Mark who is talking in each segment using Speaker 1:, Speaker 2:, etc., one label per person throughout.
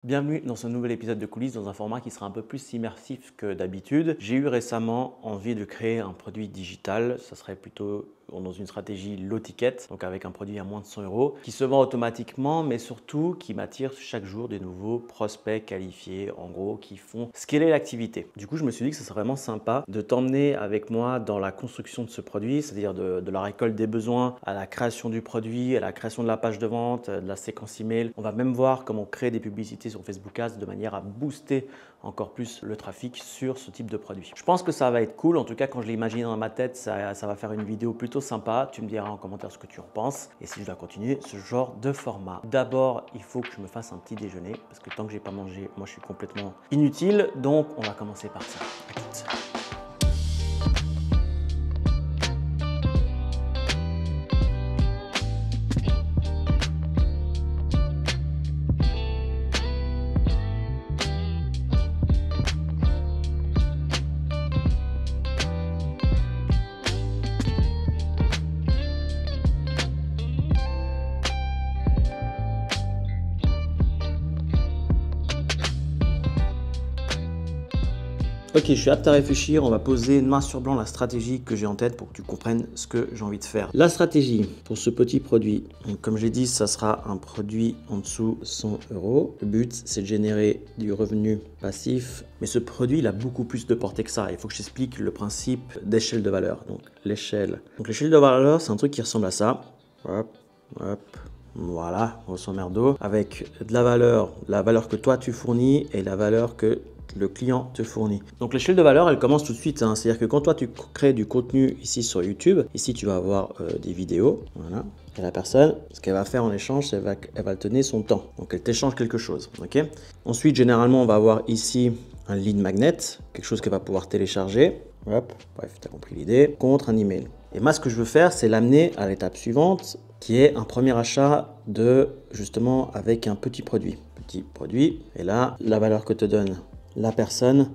Speaker 1: Bienvenue dans ce nouvel épisode de Coulisses dans un format qui sera un peu plus immersif que d'habitude. J'ai eu récemment envie de créer un produit digital, ça serait plutôt dans une stratégie low ticket, donc avec un produit à moins de 100 € qui se vend automatiquement mais surtout qui m'attire chaque jour des nouveaux prospects qualifiés en gros qui font scaler l'activité. Du coup je me suis dit que ce serait vraiment sympa de t'emmener avec moi dans la construction de ce produit, c'est-à-dire de la récolte des besoins à la création du produit, à la création de la page de vente, de la séquence email. On va même voir comment créer des publicités sur Facebook Ads de manière à booster encore plus le trafic sur ce type de produit. Je pense que ça va être cool, en tout cas quand je l'ai imaginé dans ma tête, ça va faire une vidéo plutôt sympa. Tu me diras en commentaire ce que tu en penses et si je dois continuer ce genre de format. D'abord, il faut que je me fasse un petit déjeuner parce que tant que j'ai pas mangé, moi je suis complètement inutile. Donc on va commencer par ça. À toutes. Ok, je suis apte à réfléchir. On va poser noir sur blanc la stratégie que j'ai en tête pour que tu comprennes ce que j'ai envie de faire. La stratégie pour ce petit produit, donc comme je l'ai dit, ça sera un produit en dessous 100 €. Le but, c'est de générer du revenu passif. Mais ce produit, il a beaucoup plus de portée que ça. Il faut que je t'explique le principe d'échelle de valeur. Donc l'échelle. Donc l'échelle de valeur, c'est un truc qui ressemble à ça. Hop, hop. Voilà, grosso merdo, avec de la valeur que toi tu fournis et la valeur que le client te fournit. Donc l'échelle de valeur, elle commence tout de suite. C'est-à-dire que quand toi tu crées du contenu ici sur YouTube, ici tu vas avoir des vidéos. Voilà. Et la personne, ce qu'elle va faire en échange, c'est qu'elle va te donner son temps. Donc elle t'échange quelque chose. Ok. Ensuite, généralement, on va avoir ici un lead magnet, quelque chose qu'elle va pouvoir télécharger. Hop, bref, tu as compris l'idée. Contre un email. Et moi, ce que je veux faire, c'est l'amener à l'étape suivante, qui est un premier achat justement avec un petit produit. Petit produit. Et là, la valeur que te donne la personne,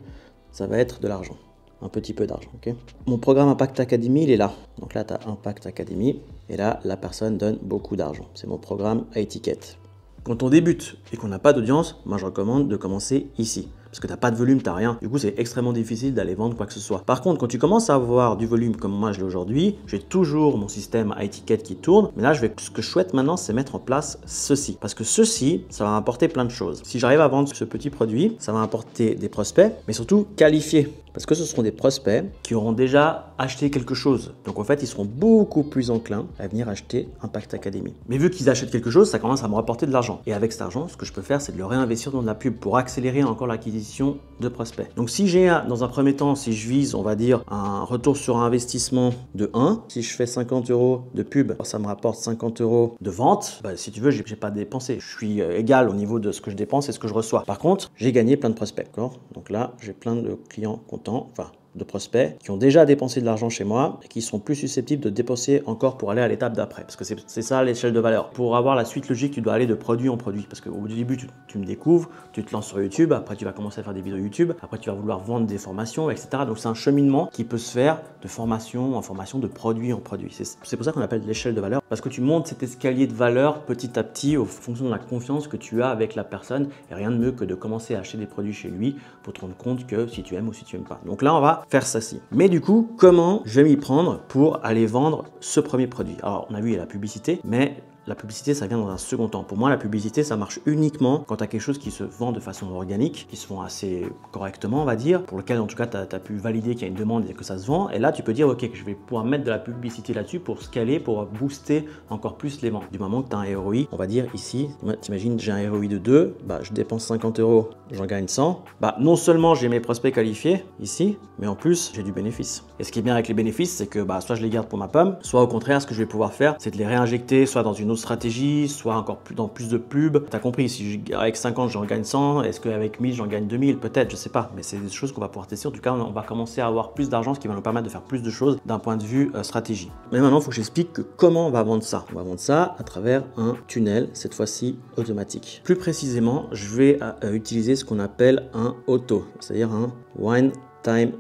Speaker 1: ça va être de l'argent. Un petit peu d'argent. Okay. Mon programme Impact Academy, il est là. Donc là, tu as Impact Academy. Et là, la personne donne beaucoup d'argent. C'est mon programme à étiquette. Quand on débute et qu'on n'a pas d'audience, moi, je recommande de commencer ici. Parce que tu n'as pas de volume, tu n'as rien. Du coup, c'est extrêmement difficile d'aller vendre quoi que ce soit. Par contre, quand tu commences à avoir du volume comme moi je l'ai aujourd'hui, j'ai toujours mon système à étiquette qui tourne. Mais là, ce que je souhaite maintenant, c'est mettre en place ceci. Parce que ceci, ça va m'apporter plein de choses. Si j'arrive à vendre ce petit produit, ça va m'apporter des prospects, mais surtout qualifiés. Parce que ce seront des prospects qui auront déjà acheté quelque chose. Donc en fait, ils seront beaucoup plus enclins à venir acheter Impact Academy. Mais vu qu'ils achètent quelque chose, ça commence à me rapporter de l'argent. Et avec cet argent, ce que je peux faire, c'est de le réinvestir dans de la pub pour accélérer encore l'acquisition de prospects. Donc si j'ai dans un premier temps, si je vise, on va dire, un retour sur investissement de 1, si je fais 50 € de pub, ça me rapporte 50 € de vente, bah, si tu veux, j'ai pas dépensé. Je suis égal au niveau de ce que je dépense et ce que je reçois. Par contre, j'ai gagné plein de prospects. Donc là, j'ai plein de clients contents, enfin de prospects qui ont déjà dépensé de l'argent chez moi et qui sont plus susceptibles de dépenser encore pour aller à l'étape d'après. Parce que c'est ça l'échelle de valeur. Pour avoir la suite logique, tu dois aller de produit en produit. Parce qu'au début, tu me découvres, tu te lances sur YouTube, après tu vas commencer à faire des vidéos YouTube, après tu vas vouloir vendre des formations, etc. Donc c'est un cheminement qui peut se faire de formation en formation, de produit en produit. C'est pour ça qu'on appelle l'échelle de valeur. Parce que tu montes cet escalier de valeur petit à petit au fonction de la confiance que tu as avec la personne. Et rien de mieux que de commencer à acheter des produits chez lui pour te rendre compte que si tu aimes ou si tu n'aimes pas. Donc là, on va faire ceci. Mais du coup, comment je vais m'y prendre pour aller vendre ce premier produit? Alors, on a vu, il y a la publicité, mais la publicité, ça vient dans un second temps. Pour moi, la publicité, ça marche uniquement quand tu as quelque chose qui se vend de façon organique, qui se vend assez correctement, on va dire, pour lequel, en tout cas, tu as pu valider qu'il y a une demande et que ça se vend. Et là, tu peux dire, OK, que je vais pouvoir mettre de la publicité là-dessus pour scaler, pour booster encore plus les ventes. Du moment que tu as un ROI, on va dire ici, t'imagines, j'ai un ROI de 2, bah, je dépense 50 €, j'en gagne 100. Bah, non seulement j'ai mes prospects qualifiés ici, mais en plus, j'ai du bénéfice. Et ce qui est bien avec les bénéfices, c'est que bah, soit je les garde pour ma pomme, soit au contraire, ce que je vais pouvoir faire, c'est de les réinjecter soit dans une autre stratégie, soit encore dans plus de pubs. Tu as compris, si avec 50 j'en gagne 100, est-ce qu'avec 1000 j'en gagne 2000? Peut-être, je sais pas, mais c'est des choses qu'on va pouvoir tester. En tout cas, on va commencer à avoir plus d'argent, ce qui va nous permettre de faire plus de choses d'un point de vue stratégie. Mais maintenant, il faut que j'explique comment on va vendre ça. On va vendre ça à travers un tunnel, cette fois-ci automatique. Plus précisément, je vais utiliser ce qu'on appelle un auto, c'est-à-dire un one time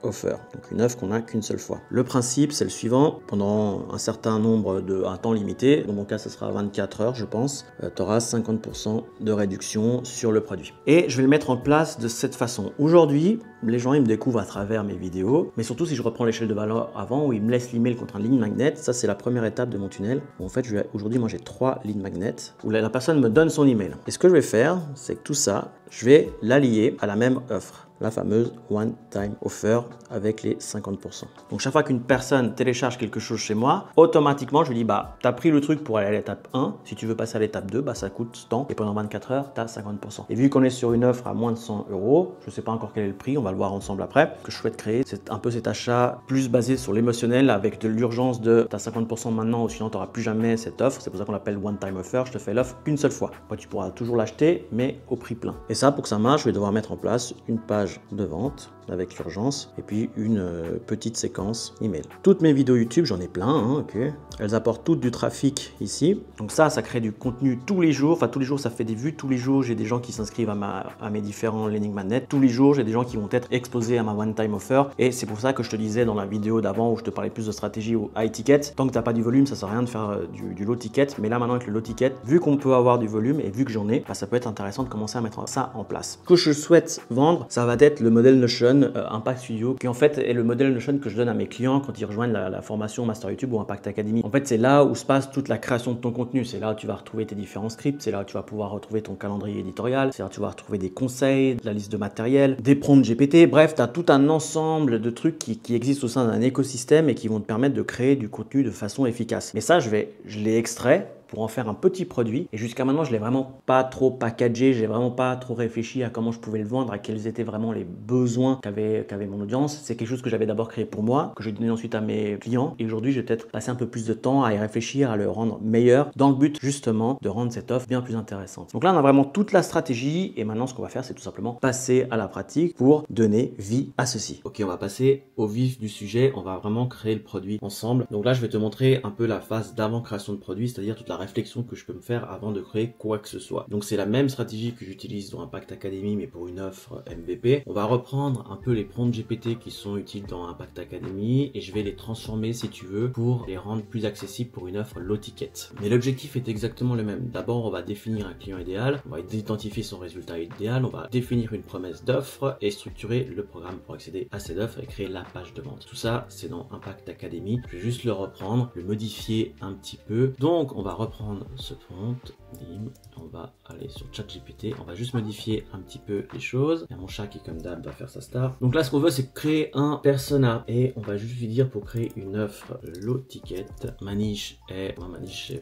Speaker 1: offer. Donc une offre qu'on n'a qu'une seule fois. Le principe, c'est le suivant. Pendant un certain nombre un temps limité, dans mon cas, ça sera 24 heures, je pense, tu auras 50% de réduction sur le produit. Et je vais le mettre en place de cette façon. Aujourd'hui, les gens, ils me découvrent à travers mes vidéos, mais surtout si je reprends l'échelle de valeur avant, où ils me laissent l'email contre un lead magnet, ça c'est la première étape de mon tunnel. En fait, aujourd'hui, moi j'ai 3 lead magnets, où la personne me donne son email. Et ce que je vais faire, c'est que tout ça, je vais l'allier à la même offre, la fameuse one time offer avec les 50%. Donc chaque fois qu'une personne télécharge quelque chose chez moi, automatiquement je lui dis bah tu as pris le truc pour aller à l'étape 1, si tu veux passer à l'étape 2, bah ça coûte tant et pendant 24 heures tu as 50%. Et vu qu'on est sur une offre à moins de 100 €, je ne sais pas encore quel est le prix, on va le voir ensemble après, ce que je souhaite créer, c'est un peu cet achat plus basé sur l'émotionnel avec de l'urgence de tu as 50% maintenant ou sinon tu n'auras plus jamais cette offre. C'est pour ça qu'on l'appelle one time offer, je te fais l'offre qu'une seule fois. Après tu pourras toujours l'acheter mais au prix plein. Et ça pour que ça marche, je vais devoir mettre en place une page de vente avec l'urgence et puis une petite séquence email. Toutes mes vidéos YouTube, j'en ai plein, hein, ok. Elles apportent toutes du trafic ici. Donc ça crée du contenu tous les jours. Enfin tous les jours, ça fait des vues. Tous les jours, j'ai des gens qui s'inscrivent à mes différents landing magnets. Tous les jours, j'ai des gens qui vont être exposés à ma one time offer. Et c'est pour ça que je te disais dans la vidéo d'avant où je te parlais plus de stratégie au high ticket. Tant que tu n'as pas du volume, ça sert à rien de faire du low ticket. Mais là maintenant avec le low ticket, vu qu'on peut avoir du volume et vu que j'en ai, bah, ça peut être intéressant de commencer à mettre ça en place. Ce que je souhaite vendre, ça va être le modèle Notion Impact Studio, qui en fait est le modèle Notion que je donne à mes clients quand ils rejoignent la formation Master YouTube ou Impact Academy. En fait, c'est là où se passe toute la création de ton contenu. C'est là où tu vas retrouver tes différents scripts, c'est là où tu vas pouvoir retrouver ton calendrier éditorial, c'est là où tu vas retrouver des conseils, de la liste de matériel, des prompts GPT. Bref, tu as tout un ensemble de trucs qui existent au sein d'un écosystème et qui vont te permettre de créer du contenu de façon efficace. Mais ça, je l'ai extrait pour en faire un petit produit. Et jusqu'à maintenant, je l'ai vraiment pas trop packagé, j'ai vraiment pas trop réfléchi à comment je pouvais le vendre, à quels étaient vraiment les besoins qu'avait mon audience. C'est quelque chose que j'avais d'abord créé pour moi, que j'ai donné ensuite à mes clients. Et aujourd'hui, je vais peut-être passer un peu plus de temps à y réfléchir, à le rendre meilleur, dans le but justement de rendre cette offre bien plus intéressante. Donc là, on a vraiment toute la stratégie. Et maintenant, ce qu'on va faire, c'est tout simplement passer à la pratique pour donner vie à ceci. Ok, on va passer au vif du sujet. On va vraiment créer le produit ensemble. Donc là, je vais te montrer un peu la phase d'avant création de produit, c'est-à-dire toute la réflexion que je peux me faire avant de créer quoi que ce soit. Donc c'est la même stratégie que j'utilise dans Impact Academy mais pour une offre MVP. On va reprendre un peu les prompts GPT qui sont utiles dans Impact Academy et je vais les transformer si tu veux pour les rendre plus accessibles pour une offre low ticket. Mais l'objectif est exactement le même. D'abord on va définir un client idéal, on va identifier son résultat idéal, on va définir une promesse d'offre et structurer le programme pour accéder à cette offre et créer la page de vente. Tout ça c'est dans Impact Academy. Je vais juste le reprendre, le modifier un petit peu. Donc on va reprendre ce prompt, bim, on va aller sur ChatGPT, on va juste modifier un petit peu les choses. Il y a mon chat qui comme d'hab va faire sa star. Donc là ce qu'on veut c'est créer un persona et on va juste lui dire pour créer une offre low ticket. Manish est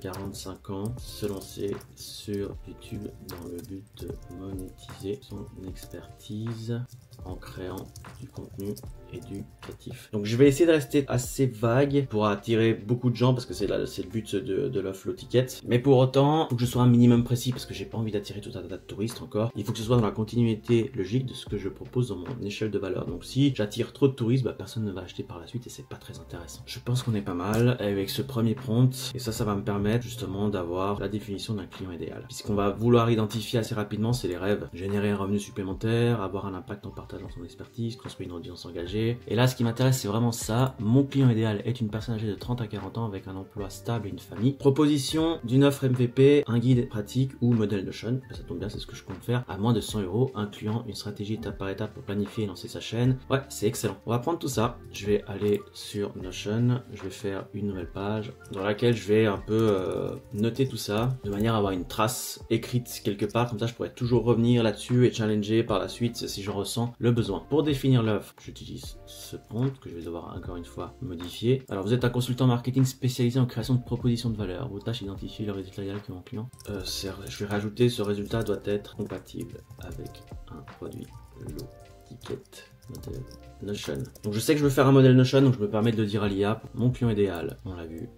Speaker 1: 45 ans, se lancer sur YouTube dans le but de monétiser son expertise en créant du contenu éducatif. Donc je vais essayer de rester assez vague pour attirer beaucoup de gens parce que c'est le but de l'offre low ticket. Mais pour autant, il faut que je sois un minimum précis parce que j'ai pas envie d'attirer tout un tas de touristes encore. Il faut que ce soit dans la continuité logique de ce que je propose dans mon échelle de valeur. Donc si j'attire trop de touristes, bah, personne ne va acheter par la suite et c'est pas très intéressant. Je pense qu'on est pas mal avec ce premier prompt et ça va me permettre justement d'avoir la définition d'un client idéal. Puisqu'on va vouloir identifier assez rapidement, c'est les rêves. Générer un revenu supplémentaire, avoir un impact en partageant son expertise, construire une audience engagée. Et là, ce qui m'intéresse, c'est vraiment ça. Mon client idéal est une personne âgée de 30 à 40 ans avec un emploi stable et une famille. Proposition d'une offre MVP, un guide pratique ou modèle Notion. Ça tombe bien, c'est ce que je compte faire à moins de 100 €, incluant une stratégie étape par étape pour planifier et lancer sa chaîne. Ouais, c'est excellent. On va prendre tout ça. Je vais aller sur Notion. Je vais faire une nouvelle page dans laquelle je vais un peu noter tout ça de manière à avoir une trace écrite quelque part. Comme ça, je pourrais toujours revenir là-dessus et challenger par la suite si je ressens le besoin. Pour définir l'offre, j'utilise ce prompt que je vais devoir encore une fois modifier. Alors, vous êtes un consultant marketing spécialisé en création de propositions de valeur. Vos tâches, identifier le résultat idéal que mon client. Je vais rajouter ce résultat doit être compatible avec un produit low ticket. Modèle Notion. Donc je sais que je veux faire un modèle Notion, donc je me permets de le dire à l'IA. Mon client idéal, on l'a vu,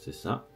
Speaker 1: c'est ça.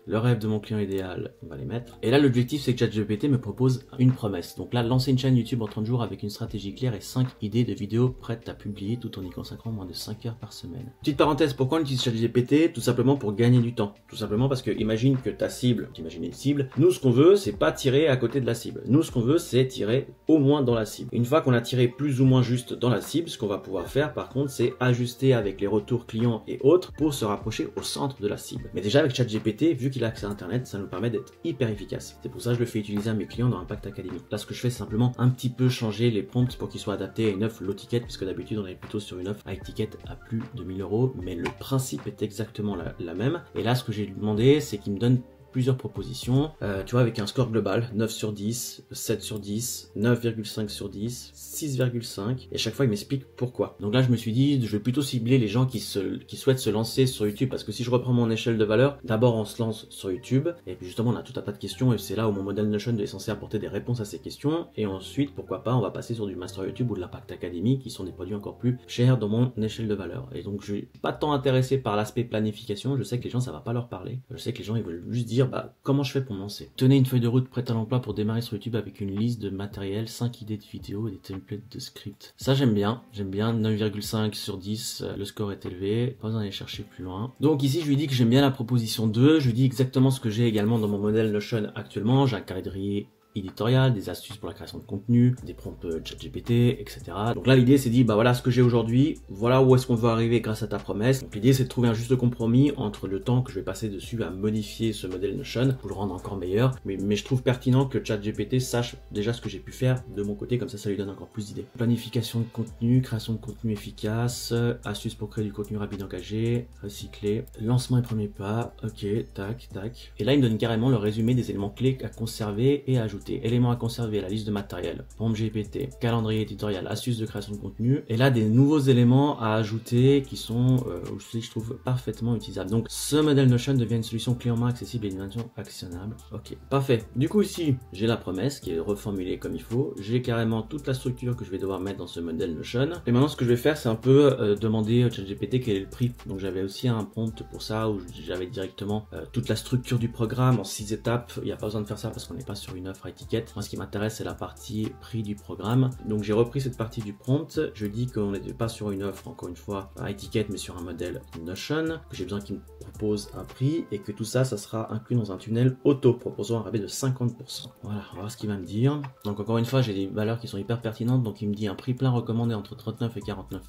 Speaker 1: le rêve de mon client idéal, on va les mettre. Et là, l'objectif, c'est que ChatGPT me propose une promesse. Donc là, lancer une chaîne YouTube en 30 jours avec une stratégie claire et 5 idées de vidéos prêtes à publier tout en y consacrant moins de 5 heures par semaine. Petite parenthèse, pourquoi on utilise ChatGPT? Tout simplement pour gagner du temps. Tout simplement parce que imagine que ta cible, t'imagines une cible, nous ce qu'on veut, c'est pas tirer à côté de la cible. Nous ce qu'on veut, c'est tirer au moins dans la cible. Une fois qu'on a tiré plus ou moins juste dans la cible, ce qu'on va pouvoir faire par contre, c'est ajuster avec les retours clients et autres pour se rapprocher au centre de la cible. Mais déjà avec ChatGPT, vu qu'il a accès à Internet, ça nous permet d'être hyper efficace. C'est pour ça que je le fais utiliser à mes clients dans Impact Academy. Là, ce que je fais, c'est simplement un petit peu changer les prompts pour qu'ils soient adaptés à une offre low ticket, puisque d'habitude, on est plutôt sur une offre high ticket à plus de 1000 €, mais le principe est exactement la même. Et là, ce que j'ai demandé, c'est qu'il me donne plusieurs propositions, tu vois, avec un score global, 9 sur 10, 7 sur 10, 9,5 sur 10, 6,5, et à chaque fois il m'explique pourquoi. Donc là je me suis dit, je vais plutôt cibler les gens qui souhaitent se lancer sur YouTube, parce que si je reprends mon échelle de valeur, d'abord on se lance sur YouTube, et puis justement on a tout un tas de questions, et c'est là où mon modèle Notion est censé apporter des réponses à ces questions, et ensuite pourquoi pas on va passer sur du Master YouTube ou de l'Impact Academy, qui sont des produits encore plus chers dans mon échelle de valeur. Et donc je suis pas tant intéressé par l'aspect planification, je sais que les gens ça va pas leur parler, je sais que les gens ils veulent juste dire comment je fais pour me lancer. Tenez une feuille de route prête à l'emploi pour démarrer sur YouTube avec une liste de matériel, 5 idées de vidéos et des templates de script. Ça j'aime bien 9,5 sur 10, le score est élevé, pas besoin d'aller chercher plus loin. Donc ici je lui dis que j'aime bien la proposition 2, je lui dis exactement ce que j'ai également dans mon modèle Notion actuellement, j'ai un calendrier éditorial, des astuces pour la création de contenu, des prompts ChatGPT, etc. Donc là l'idée c'est dit, voilà ce que j'ai aujourd'hui, voilà où est-ce qu'on veut arriver grâce à ta promesse. Donc l'idée c'est de trouver un juste compromis entre le temps que je vais passer dessus à modifier ce modèle Notion pour le rendre encore meilleur, mais je trouve pertinent que ChatGPT sache déjà ce que j'ai pu faire de mon côté, comme ça lui donne encore plus d'idées. Planification de contenu, création de contenu efficace, astuces pour créer du contenu rapide engagé, recycler, lancement et premiers pas, ok, tac, tac. Et là il me donne carrément le résumé des éléments clés à conserver et à ajouter. Éléments à conserver, la liste de matériel, prompt GPT, calendrier éditorial, astuces de création de contenu, et là des nouveaux éléments à ajouter qui sont aussi je trouve parfaitement utilisables. Donc ce modèle Notion devient une solution clé en main accessible et une version actionnable. Ok, parfait. Du coup ici j'ai la promesse qui est reformulée comme il faut, j'ai carrément toute la structure que je vais devoir mettre dans ce modèle Notion, et maintenant ce que je vais faire c'est un peu demander au ChatGPT quel est le prix. Donc j'avais aussi un prompt pour ça où j'avais directement toute la structure du programme en 6 étapes, il n'y a pas besoin de faire ça parce qu'on n'est pas sur une offre étiquette. Moi ce qui m'intéresse c'est la partie prix du programme. Donc j'ai repris cette partie du prompt, je dis qu'on n'était pas sur une offre encore une fois à étiquette mais sur un modèle Notion, que j'ai besoin qu'il me propose un prix et que tout ça sera inclus dans un tunnel auto proposant un rabais de 50%. Voilà, on va voir ce qu'il va me dire. Donc encore une fois j'ai des valeurs qui sont hyper pertinentes, donc il me dit un prix plein recommandé entre 39 et 49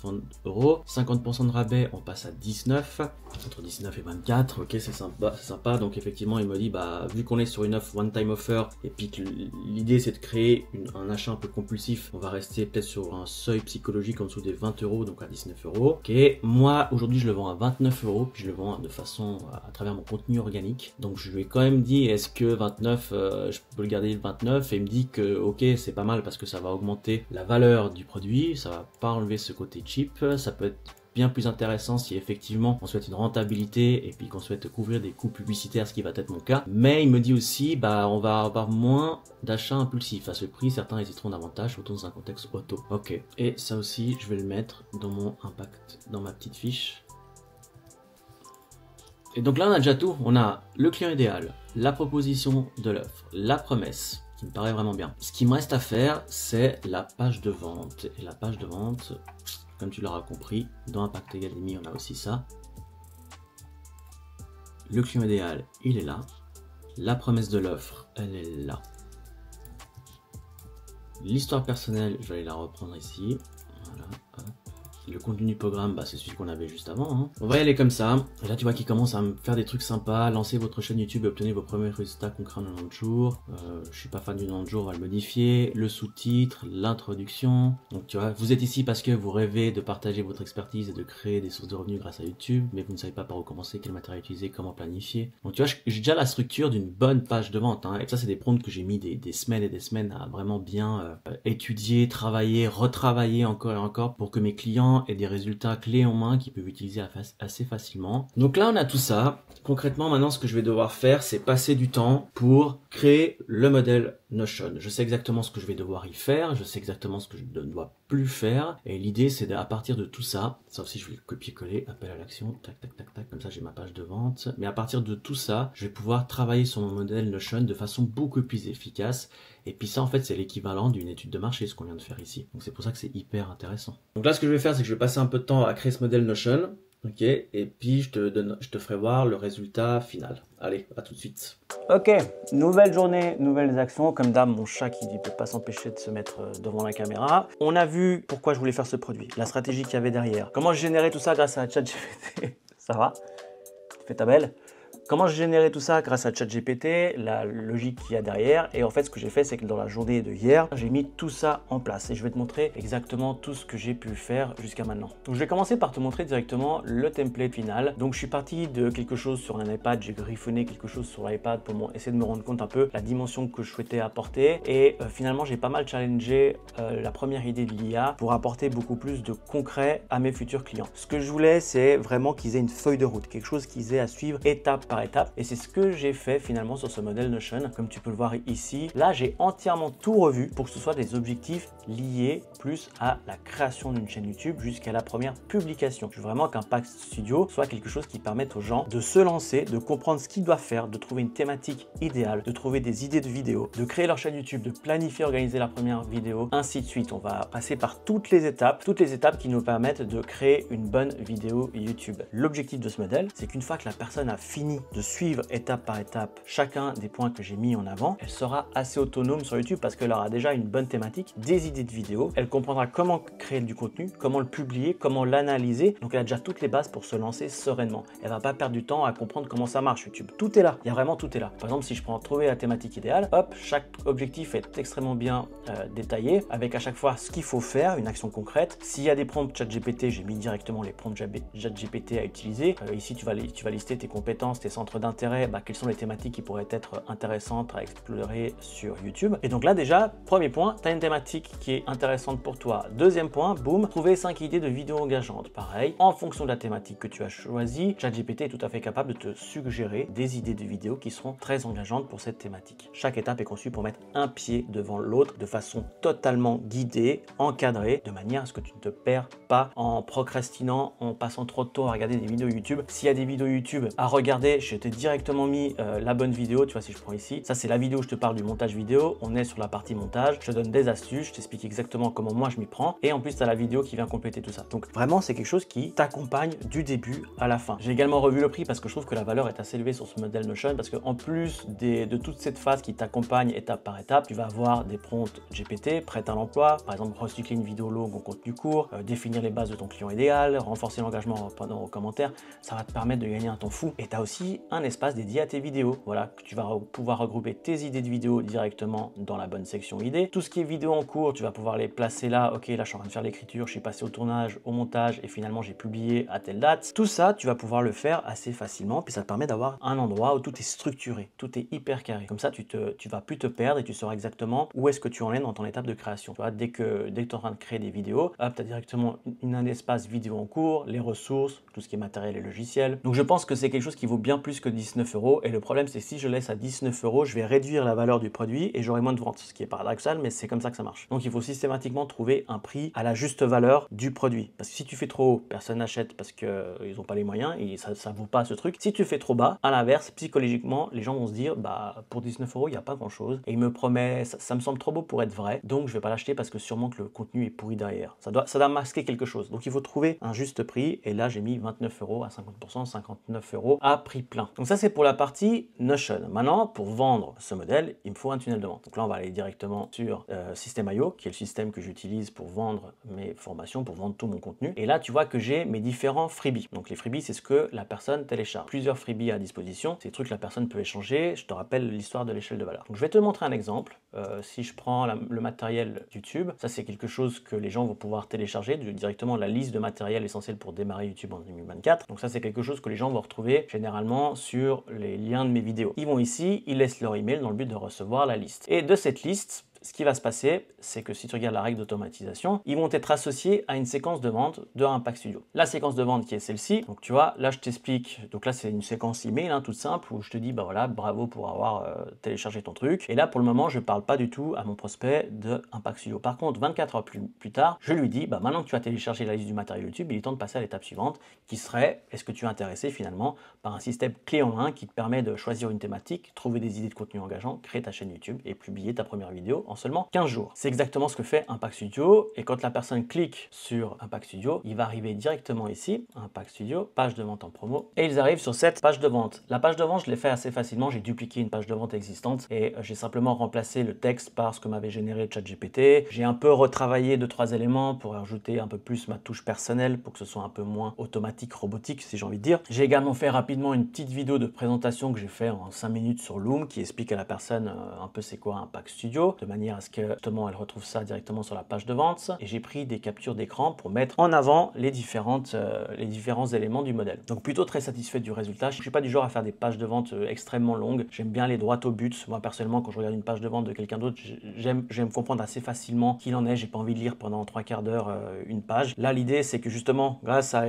Speaker 1: €, 50% de rabais on passe à 19, entre 19 et 24, ok c'est sympa, donc effectivement il me dit vu qu'on est sur une offre one time offer et puis que l'idée c'est de créer un achat un peu compulsif, on va rester peut-être sur un seuil psychologique en dessous des 20 €, donc à 19 €. Ok, moi aujourd'hui je le vends à 29 €, puis je le vends de façon à travers mon contenu organique. Donc je lui ai quand même dit est-ce que 29, je peux le garder le 29, et il me dit que ok c'est pas mal parce que ça va augmenter la valeur du produit, ça va pas enlever ce côté cheap, ça peut être bien plus intéressant si effectivement on souhaite une rentabilité et puis qu'on souhaite couvrir des coûts publicitaires, ce qui va être mon cas. Mais il me dit aussi on va avoir moins d'achats impulsifs à ce prix, certains hésiteront davantage, surtout dans un contexte auto. Ok, et ça aussi je vais le mettre dans mon impact, dans ma petite fiche. Et donc là on a déjà tout, on a le client idéal, la proposition de l'offre, la promesse, qui me paraît vraiment bien. Ce qui me reste à faire c'est la page de vente, et la page de vente, comme tu l'auras compris, dans Impact Academy, on a aussi ça. Le client idéal, il est là. La promesse de l'offre, elle est là. L'histoire personnelle, je vais aller la reprendre ici. Voilà, hop. Le contenu du programme, c'est celui qu'on avait juste avant. Hein. On va y aller comme ça. Et là, tu vois qu'il commence à me faire des trucs sympas. Lancez votre chaîne YouTube et obtenez vos premiers résultats concrets en 90 jours. Je suis pas fan du 90 jours, on va le modifier. Le sous-titre, l'introduction. Donc, tu vois, vous êtes ici parce que vous rêvez de partager votre expertise et de créer des sources de revenus grâce à YouTube, mais vous ne savez pas par où commencer, quel matériel utiliser, comment planifier. Donc, tu vois, j'ai déjà la structure d'une bonne page de vente. Hein. Et ça, c'est des prompts que j'ai mis des semaines et des semaines à vraiment bien étudier, travailler, retravailler encore et encore pour que mes clients clients aient des résultats clés en main qu'ils peuvent utiliser assez facilement. Donc là, on a tout ça. Concrètement, maintenant, ce que je vais devoir faire, c'est passer du temps pour créer le modèle Notion. Je sais exactement ce que je vais devoir y faire, je sais exactement ce que je ne dois plus faire. Et l'idée, c'est à partir de tout ça, sauf si je vais le copier-coller, appel à l'action, tac, tac, tac, tac, comme ça j'ai ma page de vente. Mais à partir de tout ça, je vais pouvoir travailler sur mon modèle Notion de façon beaucoup plus efficace. Et puis ça, en fait, c'est l'équivalent d'une étude de marché, ce qu'on vient de faire ici. Donc c'est pour ça que c'est hyper intéressant. Donc là, ce que je vais faire, c'est que je vais passer un peu de temps à créer ce modèle Notion. Ok, et puis je te ferai voir le résultat final. Allez, à tout de suite. Ok, nouvelle journée, nouvelles actions. Comme d'hab, mon chat qui ne peut pas s'empêcher de se mettre devant la caméra. On a vu pourquoi je voulais faire ce produit, la stratégie qu'il y avait derrière. Comment je générais tout ça grâce à ChatGPT. Ça va? Tu fais ta belle? Comment je générais tout ça grâce à ChatGPT, la logique qu'il y a derrière. Et en fait, ce que j'ai fait, c'est que dans la journée de hier, j'ai mis tout ça en place. Et je vais te montrer exactement tout ce que j'ai pu faire jusqu'à maintenant. Donc, je vais commencer par te montrer directement le template final. Donc, je suis parti de quelque chose sur un iPad. J'ai griffonné quelque chose sur l'iPad pour essayer de me rendre compte un peu la dimension que je souhaitais apporter. Et finalement, j'ai pas mal challengé la première idée de l'IA pour apporter beaucoup plus de concret à mes futurs clients. Ce que je voulais, c'est vraiment qu'ils aient une feuille de route, quelque chose qu'ils aient à suivre étape par étape, et c'est ce que j'ai fait finalement sur ce modèle Notion. Comme tu peux le voir ici, là j'ai entièrement tout revu pour que ce soit des objectifs liés plus à la création d'une chaîne YouTube jusqu'à la première publication. Je veux vraiment qu'Impact Studio soit quelque chose qui permette aux gens de se lancer, de comprendre ce qu'ils doivent faire, de trouver une thématique idéale, de trouver des idées de vidéos, de créer leur chaîne YouTube, de planifier, organiser la première vidéo, ainsi de suite. On va passer par toutes les étapes qui nous permettent de créer une bonne vidéo YouTube. L'objectif de ce modèle, c'est qu'une fois que la personne a fini de suivre étape par étape chacun des points que j'ai mis en avant, elle sera assez autonome sur YouTube parce qu'elle aura déjà une bonne thématique, des idées de vidéos, elle comprendra comment créer du contenu, comment le publier, comment l'analyser. Donc elle a déjà toutes les bases pour se lancer sereinement. Elle va pas perdre du temps à comprendre comment ça marche YouTube. Tout est là, il y a vraiment tout est là. Par exemple, si je prends trouver la thématique idéale, hop, chaque objectif est extrêmement bien détaillé avec à chaque fois ce qu'il faut faire, une action concrète. S'il y a des prompts ChatGPT, j'ai mis directement les prompts ChatGPT à utiliser. Ici, tu vas lister tes compétences, tes centres d'intérêt, quelles sont les thématiques qui pourraient être intéressantes à explorer sur YouTube. Et donc là déjà, premier point, tu as une thématique qui est intéressante pour toi. Deuxième point, boum, trouver 5 idées de vidéos engageantes. Pareil, en fonction de la thématique que tu as choisie, ChatGPT est tout à fait capable de te suggérer des idées de vidéos qui seront très engageantes pour cette thématique. Chaque étape est conçue pour mettre un pied devant l'autre de façon totalement guidée, encadrée, de manière à ce que tu ne te perds pas en procrastinant, en passant trop de temps à regarder des vidéos YouTube. S'il y a des vidéos YouTube à regarder, je t'ai directement mis la bonne vidéo. Tu vois, si je prends ici, ça c'est la vidéo où je te parle du montage vidéo. On est sur la partie montage, je te donne des astuces, je t'explique exactement comment moi je m'y prends, et en plus tu as la vidéo qui vient compléter tout ça. Donc vraiment c'est quelque chose qui t'accompagne du début à la fin. J'ai également revu le prix parce que je trouve que la valeur est assez élevée sur ce modèle Notion, parce que en plus de toute cette phase qui t'accompagne étape par étape, tu vas avoir des prompts GPT prêts à l'emploi, par exemple recycler une vidéo longue en contenu court, définir les bases de ton client idéal, renforcer l'engagement pendant aux commentaires. Ça va te permettre de gagner un temps fou. Et tu as aussi un espace dédié à tes vidéos. Voilà, que tu vas pouvoir regrouper tes idées de vidéos directement dans la bonne section idées. Tout ce qui est vidéo en cours, tu vas pouvoir les placer là. Ok, là je suis en train de faire l'écriture, je suis passé au tournage, au montage et finalement j'ai publié à telle date. Tout ça, tu vas pouvoir le faire assez facilement. Puis ça te permet d'avoir un endroit où tout est structuré, tout est hyper carré. Comme ça, tu vas plus te perdre et tu sauras exactement où est-ce que tu en es dans ton étape de création. Tu vois, dès que tu es en train de créer des vidéos, hop, tu as directement un espace vidéo en cours, les ressources, tout ce qui est matériel et logiciel. Donc je pense que c'est quelque chose qui vaut bien plus que 19 € et le problème c'est que si je laisse à 19 €, je vais réduire la valeur du produit et j'aurai moins de ventes, ce qui est paradoxal, mais c'est comme ça que ça marche. Donc il faut systématiquement trouver un prix à la juste valeur du produit, parce que si tu fais trop haut, personne n'achète parce qu'ils n'ont pas les moyens et ça vaut pas ce truc. Si tu fais trop bas, à l'inverse, psychologiquement, les gens vont se dire pour 19 € il n'y a pas grand chose et il me promet, ça me semble trop beau pour être vrai, donc je vais pas l'acheter parce que sûrement que le contenu est pourri derrière. Ça doit masquer quelque chose. Donc il faut trouver un juste prix et là j'ai mis 29 € à 50%, 59 € à prix plein. Donc ça c'est pour la partie Notion. Maintenant, pour vendre ce modèle, il me faut un tunnel de vente. Donc là on va aller directement sur System.io, qui est le système que j'utilise pour vendre mes formations, pour vendre tout mon contenu. Et là tu vois que j'ai mes différents freebies. Donc les freebies c'est ce que la personne télécharge. Plusieurs freebies à disposition, c'est des trucs que la personne peut échanger. Je te rappelle l'histoire de l'échelle de valeur. Donc je vais te montrer un exemple. Si je prends le matériel YouTube, ça c'est quelque chose que les gens vont pouvoir télécharger directement, la liste de matériel essentiel pour démarrer YouTube en 2024. Donc ça c'est quelque chose que les gens vont retrouver généralement sur les liens de mes vidéos. Ils vont ici, ils laissent leur email dans le but de recevoir la liste. Et de cette liste, ce qui va se passer, c'est que si tu regardes la règle d'automatisation, ils vont être associés à une séquence de vente de Impact Studio. La séquence de vente qui est celle-ci, donc tu vois, là je t'explique, donc là c'est une séquence email toute simple où je te dis bah voilà, bravo pour avoir téléchargé ton truc. Et là pour le moment je parle pas du tout à mon prospect de Impact Studio. Par contre 24 heures plus tard, je lui dis bah maintenant que tu as téléchargé la liste du matériel YouTube, il est temps de passer à l'étape suivante qui serait est-ce que tu es intéressé finalement par un système clé en main qui te permet de choisir une thématique, trouver des idées de contenu engageant, créer ta chaîne YouTube et publier ta première vidéo en seulement 15 jours. C'est exactement ce que fait Impact Studio et quand la personne clique sur Impact Studio, il va arriver directement ici, Impact Studio, page de vente en promo et ils arrivent sur cette page de vente. La page de vente, je l'ai fait assez facilement, j'ai dupliqué une page de vente existante et j'ai simplement remplacé le texte par ce que m'avait généré ChatGPT. J'ai un peu retravaillé 2-3 éléments pour ajouter un peu plus ma touche personnelle pour que ce soit un peu moins automatique, robotique si j'ai envie de dire. J'ai également fait rapidement une petite vidéo de présentation que j'ai fait en 5 minutes sur Loom qui explique à la personne un peu c'est quoi Impact Studio de manière à ce que justement elle retrouve ça directement sur la page de vente et j'ai pris des captures d'écran pour mettre en avant les différents éléments du modèle. Donc plutôt très satisfait du résultat. Je ne suis pas du genre à faire des pages de vente extrêmement longues. J'aime bien aller droit au but. Moi personnellement quand je regarde une page de vente de quelqu'un d'autre, j'aime comprendre assez facilement qui il en est. J'ai pas envie de lire pendant 3/4 d'heure une page. Là l'idée c'est que justement grâce à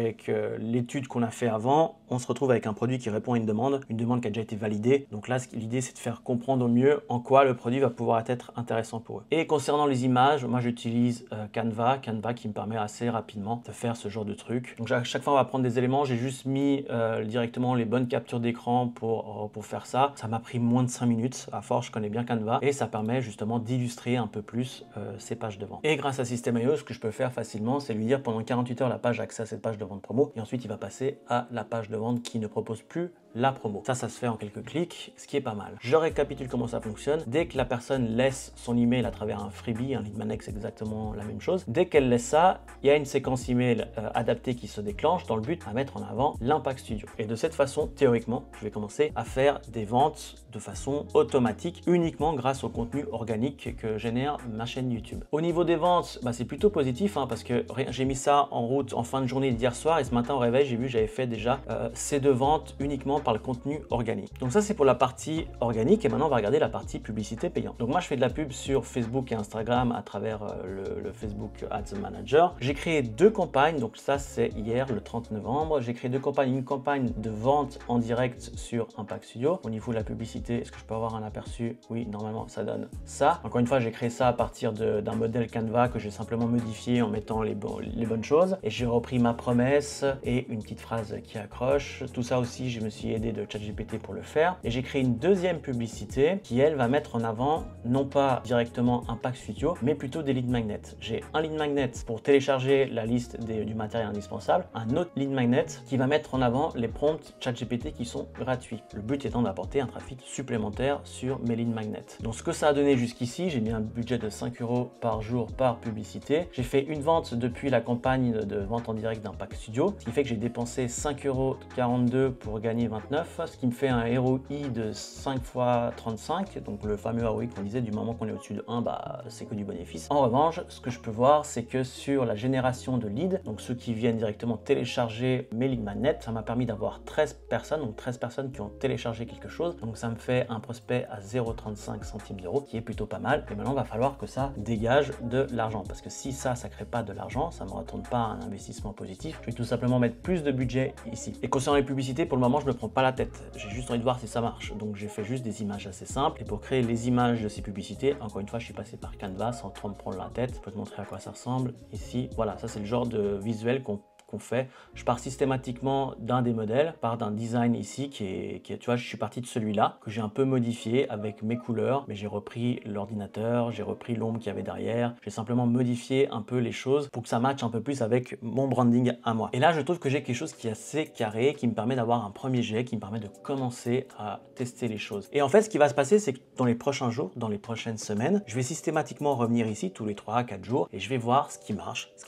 Speaker 1: l'étude qu'on a fait avant, on se retrouve avec un produit qui répond à une demande qui a déjà été validée. Donc là l'idée c'est de faire comprendre au mieux en quoi le produit va pouvoir être intéressant pour eux. Et concernant les images, moi j'utilise Canva qui me permet assez rapidement de faire ce genre de truc. Donc à chaque fois on va prendre des éléments, j'ai juste mis directement les bonnes captures d'écran pour faire ça. Ça m'a pris moins de 5 minutes, à force je connais bien Canva et ça permet justement d'illustrer un peu plus ces pages de vente. Et grâce à System.io, ce que je peux faire facilement, c'est lui dire pendant 48 heures la page a accès à cette page de vente promo et ensuite il va passer à la page de vente qui ne propose plus la promo. Ça se fait en quelques clics, ce qui est pas mal. Je récapitule comment ça fonctionne. Dès que la personne laisse son email à travers un freebie, un lead magnet, c'est exactement la même chose. Dès qu'elle laisse ça, il y a une séquence email adaptée qui se déclenche dans le but à mettre en avant l'Impact Studio. Et de cette façon, théoriquement, je vais commencer à faire des ventes de façon automatique uniquement grâce au contenu organique que génère ma chaîne YouTube. Au niveau des ventes, c'est plutôt positif parce que j'ai mis ça en route en fin de journée d'hier soir et ce matin au réveil, j'ai vu j'avais fait déjà ces 2 ventes uniquement par le contenu organique. Donc ça c'est pour la partie organique et maintenant on va regarder la partie publicité payante. Donc moi je fais de la pub sur Facebook et Instagram à travers le Facebook Ads Manager. J'ai créé 2 campagnes, donc ça c'est hier le 30 novembre. J'ai créé 2 campagnes, une campagne de vente en direct sur Impact Studio. Au niveau de la publicité, est-ce que je peux avoir un aperçu? Oui, normalement ça donne ça. Encore une fois, j'ai créé ça à partir d'un modèle Canva que j'ai simplement modifié en mettant les bonnes choses et j'ai repris ma promesse et une petite phrase qui accroche. Tout ça aussi, je me suis aidé de ChatGPT pour le faire et j'ai créé une deuxième publicité qui elle va mettre en avant non pas directement Impact Studio mais plutôt des lead magnets. J'ai un lead magnet pour télécharger la liste du matériel indispensable, un autre lead magnet qui va mettre en avant les prompts ChatGPT qui sont gratuits. Le but étant d'apporter un trafic supplémentaire sur mes lead magnets. Donc ce que ça a donné jusqu'ici, j'ai mis un budget de 5 € par jour par publicité. J'ai fait une vente depuis la campagne de vente en direct d'Impact Studio, ce qui fait que j'ai dépensé 5,42 € pour gagner 29, ce qui me fait un ROI de 5 x 35, donc le fameux ROI qu'on disait du moment qu'on est au-dessus de 1, c'est que du bénéfice. En revanche, ce que je peux voir, c'est que sur la génération de leads, donc ceux qui viennent directement télécharger mes lead magnets, ça m'a permis d'avoir 13 personnes, donc 13 personnes qui ont téléchargé quelque chose, donc ça me fait un prospect à 0,35 centimes d'euros, qui est plutôt pas mal. Et maintenant, il va falloir que ça dégage de l'argent, parce que si ça crée pas de l'argent, ça me retourne pas un investissement positif. Je vais tout simplement mettre plus de budget ici. Et concernant les publicités, pour le moment, je me prends pas la tête. J'ai juste envie de voir si ça marche. Donc j'ai fait juste des images assez simples. Et pour créer les images de ces publicités, encore une fois, je suis passé par Canva sans trop me prendre la tête. Je peux te montrer à quoi ça ressemble. Ici, voilà, ça c'est le genre de visuel qu'on fait. Je pars systématiquement d'un des modèles, par d'un design ici qui est, tu vois, je suis parti de celui-là que j'ai un peu modifié avec mes couleurs, mais j'ai repris l'ordinateur, j'ai repris l'ombre qu'il y avait derrière, j'ai simplement modifié un peu les choses pour que ça matche un peu plus avec mon branding à moi. Et là, je trouve que j'ai quelque chose qui est assez carré, qui me permet d'avoir un premier jet, qui me permet de commencer à tester les choses. Et en fait, ce qui va se passer, c'est que dans les prochains jours, dans les prochaines semaines, je vais systématiquement revenir ici tous les 3 à 4 jours et je vais voir ce qui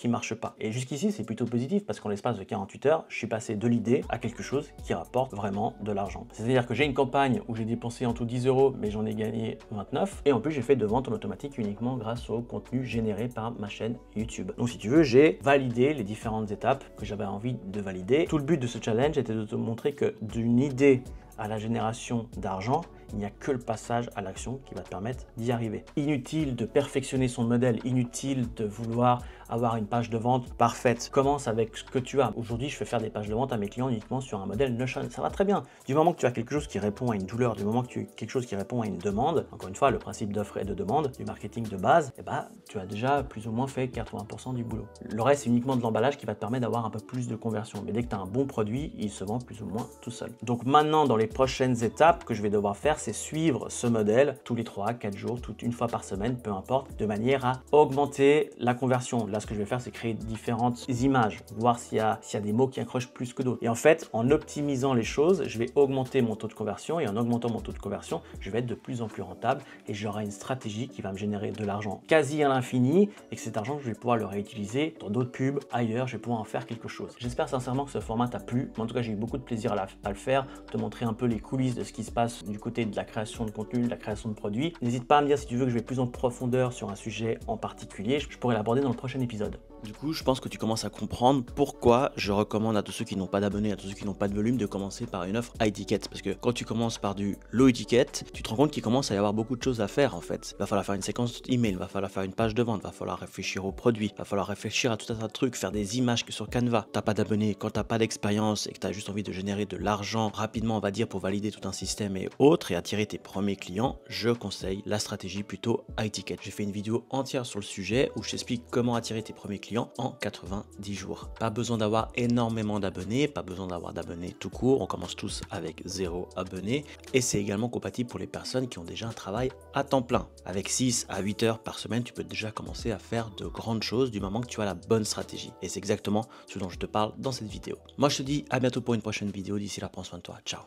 Speaker 1: marche pas. Et jusqu'ici, c'est plutôt positif parce qu'en l'espace de 48 heures, je suis passé de l'idée à quelque chose qui rapporte vraiment de l'argent. C'est-à-dire que j'ai une campagne où j'ai dépensé en tout 10 €, mais j'en ai gagné 29. Et en plus, j'ai fait de ventes en automatique uniquement grâce au contenu généré par ma chaîne YouTube. Donc si tu veux, j'ai validé les différentes étapes que j'avais envie de valider. Tout le but de ce challenge était de te montrer que d'une idée à la génération d'argent, il n'y a que le passage à l'action qui va te permettre d'y arriver. Inutile de perfectionner son modèle, inutile de vouloir avoir une page de vente parfaite. Commence avec ce que tu as. Aujourd'hui, je fais faire des pages de vente à mes clients uniquement sur un modèle Notion. Ça va très bien. Du moment que tu as quelque chose qui répond à une douleur, du moment que tu as quelque chose qui répond à une demande, encore une fois, le principe d'offre et de demande, du marketing de base, eh ben, tu as déjà plus ou moins fait 80% du boulot. Le reste, c'est uniquement de l'emballage qui va te permettre d'avoir un peu plus de conversion. Mais dès que tu as un bon produit, il se vend plus ou moins tout seul. Donc maintenant, dans les prochaines étapes que je vais devoir faire, c'est suivre ce modèle tous les 3, 4 jours, une fois par semaine, peu importe, de manière à augmenter la conversion. Là, ce que je vais faire, c'est créer différentes images, voir s'il y a des mots qui accrochent plus que d'autres. Et en fait, en optimisant les choses, je vais augmenter mon taux de conversion et en augmentant mon taux de conversion, je vais être de plus en plus rentable et j'aurai une stratégie qui va me générer de l'argent quasi à l'infini et que cet argent, je vais pouvoir le réutiliser dans d'autres pubs, ailleurs, je vais pouvoir en faire quelque chose. J'espère sincèrement que ce format t'a plu. En tout cas, j'ai eu beaucoup de plaisir à le faire, te montrer un peu les coulisses de ce qui se passe du côté de la création de contenu, de la création de produits. N'hésite pas à me dire si tu veux que je vais plus en profondeur sur un sujet en particulier. Je pourrais l'aborder dans le prochain épisode. Du coup, je pense que tu commences à comprendre pourquoi je recommande à tous ceux qui n'ont pas d'abonnés, à tous ceux qui n'ont pas de volume, de commencer par une offre high ticket. Parce que quand tu commences par du low ticket, tu te rends compte qu'il commence à y avoir beaucoup de choses à faire en fait. Il va falloir faire une séquence email, il va falloir faire une page de vente, il va falloir réfléchir au produit, il va falloir réfléchir à tout un tas de trucs, faire des images sur Canva. T'as pas d'abonnés, quand t'as pas d'expérience et que tu as juste envie de générer de l'argent rapidement, on va dire, pour valider tout un système et autres et attirer tes premiers clients, je conseille la stratégie plutôt high ticket. J'ai fait une vidéo entière sur le sujet où je t'explique comment attirer tes premiers clients en 90 jours. Pas besoin d'avoir énormément d'abonnés, pas besoin d'avoir d'abonnés tout court. On commence tous avec 0 abonnés et c'est également compatible pour les personnes qui ont déjà un travail à temps plein. Avec 6 à 8 heures par semaine, tu peux déjà commencer à faire de grandes choses du moment que tu as la bonne stratégie. Et c'est exactement ce dont je te parle dans cette vidéo. Moi, je te dis à bientôt pour une prochaine vidéo. D'ici là, prends soin de toi. Ciao.